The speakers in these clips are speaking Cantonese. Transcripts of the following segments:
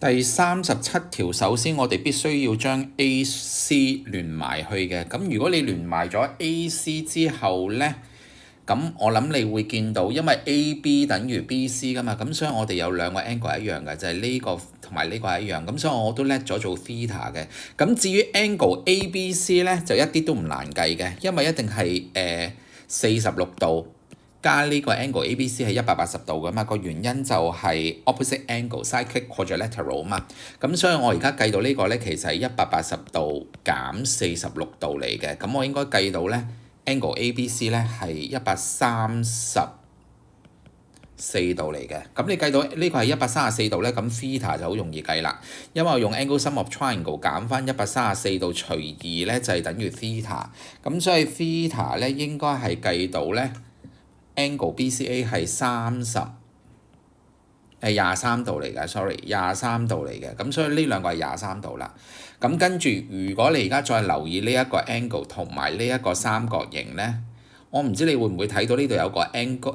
第37條，首先我哋必須要將 AC 連埋去嘅。咁如果你連埋咗 AC 之後呢，咁我諗你會見到，因為 AB 等於 BC 噶嘛，咁所以我哋有兩個 angle 一樣嘅，就係呢個同埋呢個係一樣。咁所以我都叻咗做 theta 嘅。咁至於 angle ABC 呢，就一啲都唔難計嘅，因為一定係46度。加呢個 angle ABC 係180度㗎嘛，個原因就係 opposite angle cyclic quadrilateral 嘛，咁所以我而家計到呢個呢，其實係180度減46度嚟嘅，咁我應該計到呢 angle ABC 呢係134度嚟嘅，咁你計到呢個係134度呢，咁 theta 就好容易計啦，因為我用 angle sum of triangle 減翻134度除2呢，就係等於 theta，咁所以 theta 呢應該係計到呢。angle BCA 係23度嚟嘅，sorry，23度嚟嘅，咁所以呢兩個係23度啦。咁跟住，如果你而家再留意呢一個 angle 同埋呢一個三角形呢，我唔知你會唔會睇到呢度有個 angle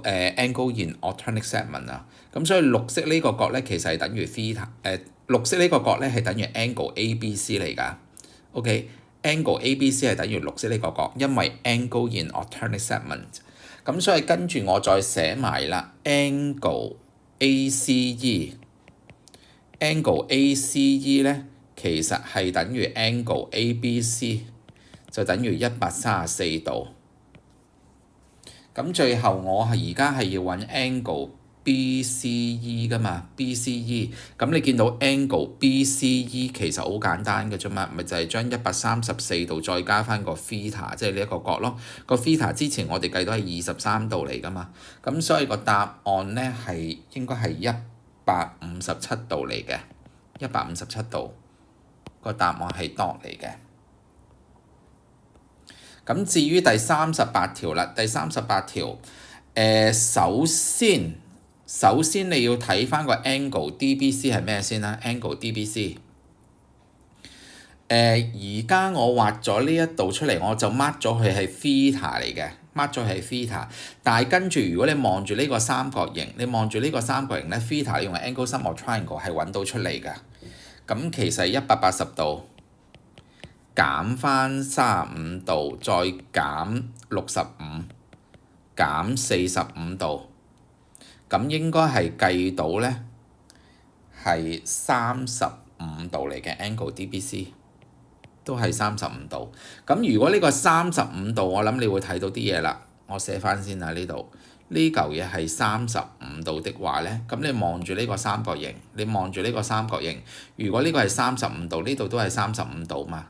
in alternate segment 啊。咁所以綠色呢個角呢，其實係等於 theta，綠色呢個角呢係等於 angle ABC 嚟㗎。OK，angle ABC 係等於綠色呢個角，因為 angle in alternate segment。咁所以跟住我再寫埋啦 ，angle ACE，angle ACE 咧其實係等於 angle ABC，就等於134度。咁最後我而家係要揾 angle BCE 㗎嘛，BCE，咁你見到 angle BCE 其實好簡單嘅啫嘛，咪就係將134度再加翻個 theta，即係呢一個角咯。個 theta 之前我哋計到係23度嚟㗎嘛，咁所以個答案呢係應該係157度嚟嘅，157度個答案係 dot 嚟嘅。咁至於第38條啦，第38條，首先你要睇翻個 angle DBC 係咩先啦 ？angle DBC，而家我畫咗呢一度出嚟，我就 mark 咗佢係 theta 嚟嘅，mark 咗係 theta。但係跟住如果你望住呢個三角形，你望住呢個三角形咧 theta 你用 angle sum of triangle 係揾到出嚟㗎。咁其實180度減翻35度，再減65，減45度。咁應該係計到呢係35度嚟嘅 angle DBC， 都係35度。咁如果呢個35度，我諗你會睇到啲嘢啦。我寫翻先啦，呢度呢嚿嘢係35度的話呢，咁你望住呢個三角形，如果呢個係35度，呢度都係35度嘛。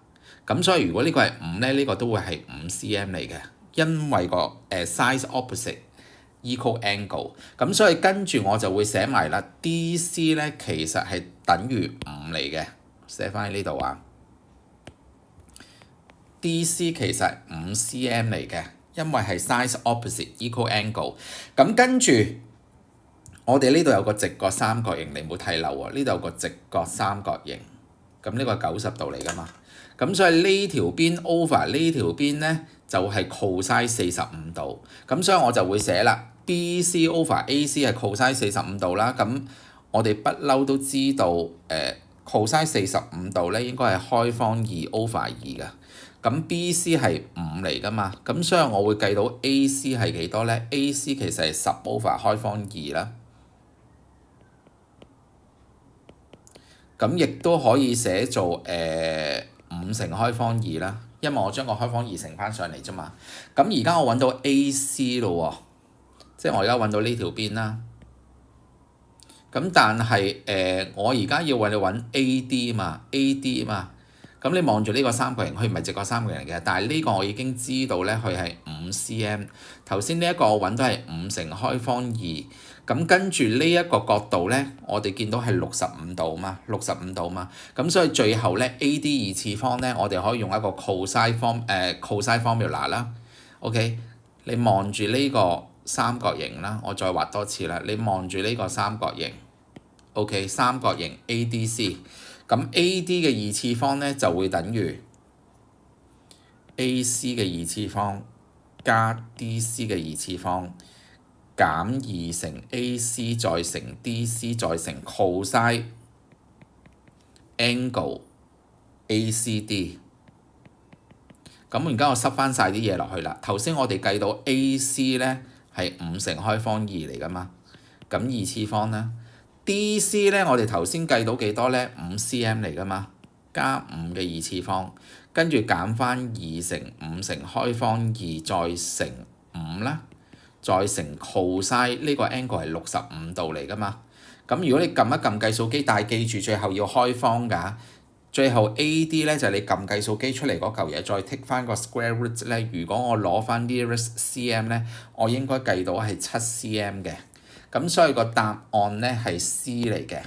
咁所以如果呢個係5呢，呢個都會係5 cm 嚟嘅，因為個size opposite equal angle。咁所以跟住我就會寫埋啦 ，DC 呢其實係等於5嚟嘅，寫翻喺呢度啊。DC 其實係5 cm 嚟嘅，因為係 size opposite equal angle。咁跟住我哋呢度有個直角三角形，你唔好睇漏喎。呢度有個直角三角形，咁呢個係90度嚟㗎嘛。咁所以呢條邊 over 呢條邊呢，就係 cosine 45度。咁所以我就會寫啦 ，BC over AC 係 cosine 45度啦。咁我哋不嬲都知道cosine 45度呢應該係開方2 over 2㗎。咁 BC 係5嚟㗎嘛。咁所以我會計到 AC 係幾多呢？ AC 其實係10 over 開方2啦。咁亦都可以寫做5乘開方2啦，因為我將個開方2乘翻上嚟啫嘛。咁而家我揾到 AC 咯喎，即係我而家揾到呢條邊啦。咁但係我而家要為你揾 AD 嘛，AD 嘛。咁你望住呢個三角形，佢唔係直角三角形嘅，但係呢個我已經知道呢，佢係5 cm。頭先呢一個我揾到係5乘開方2。咁跟住呢一個角度呢，我哋見到係65度嘛，65度嘛。咁所以最後呢 AD 二次方呢，我哋可以用一個 cosine formula 啦。OK， 你望住呢個三角形啦，我再畫多次啦。你望住呢個三角形 ，OK， 三角形 ADC。咁 AD 嘅二次方呢，就會等於 AC 嘅二次方加 DC 嘅二次方減2乘 AC 再乘 DC 再乘 cosine angle ACD。咁而家我塞翻晒啲嘢落去啦。頭先我哋計到 AC 呢係5乘開方2嚟噶嘛，咁2次方啦。DC 呢我哋頭先計到幾多呢？5cm 嚟噶嘛，加5嘅2次方，跟住減翻2乘5乘開方2再乘5啦，再乘 cosine 呢個 angle 係65度嚟噶嘛。咁如果你撳一撳計數機，但係記住最後要開方㗎。最後 AD 咧就係你撳計數機出嚟嗰嚿嘢，再 take 翻個 square root 咧。如果我攞翻 nearest cm 咧，我應該計到係7cm 嘅。咁所以個答案咧係 C 嚟嘅。